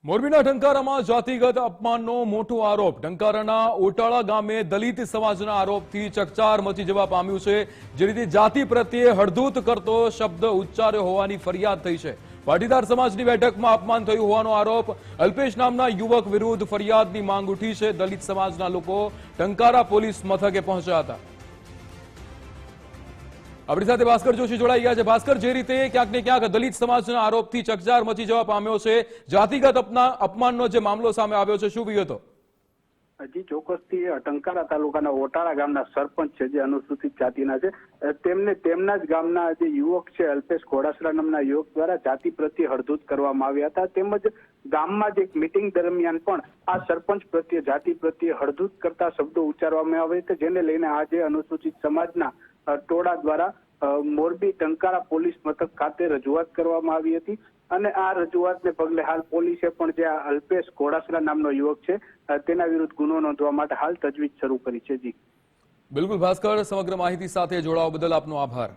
મોરબીના ટંકારામાં જાતિગત અપમાનનો મોટો આરોપ। ટંકારાના ઓટાળા ગામે દલિત સમાજના આરોપથી ચકચાર મચી જવા પામ્યું છે। જે રીતે જાતિ પ્રત્યે હળધૂત કરતો શબ્દ ઉચ્ચાર્યો હોવાની ફરિયાદ થઈ છે। પાટીદાર સમાજની બેઠકમાં અપમાન થયું હોવાનો આરોપ। અલ્પેશ નામના યુવક વિરુદ્ધ ફરિયાદની માંગ ઉઠી છે। દલિત સમાજના લોકો ટંકારા પોલીસ મથકે પહોંચ્યા હતા। આપણી સાથે ભાસ્કર જોશી જોડાઈ ગયા છે। ભાસ્કર, જે રીતે ક્યાંક ને ક્યાંક દલિત સમાજના આરોપથી ચકચાર મચી જવા પામ્યો છે, જાતિગત અપમાનનો જે મામલો સામે આવ્યો છે, શું વિગતો? હજી ચોક્કસથી ટંકારા તાલુકાના ઓટાળા ગામના સરપંચ છે, જે અનુસૂચિત જાતિના છે, તેમને તેમના જ ગામના જે યુવક છે અલ્પેશ ઘોડાસરા નામના યુવક દ્વારા જાતિ પ્રત્યે હળધૂત કરવામાં આવ્યા હતા। તેમજ ગામમાં જ એક મિટિંગ દરમિયાન પણ આ સરપંચ પ્રત્યે જાતિ પ્રત્યે હળધૂત કરતા શબ્દો ઉચ્ચારવામાં આવ્યા હતા, જેને લઈને આજે અનુસૂચિત સમાજના ટોળા દ્વારા મોરબી ટંકારા પોલીસ મથક ખાતે રજૂઆત કરવામાં આવી હતી। અને આ રજૂઆતને પગલે હાલ પોલીસે પણ જે અલ્પેશ ઘોડાસરા નામનો યુવક છે તેના વિરુદ્ધ ગુનો નોંધવા માટે હાલ તજવીજ શરૂ કરી છે। જી બિલકુલ ભાસ્કર, સમગ્ર માહિતી સાથે જોડાવા બદલ આપનો આભાર।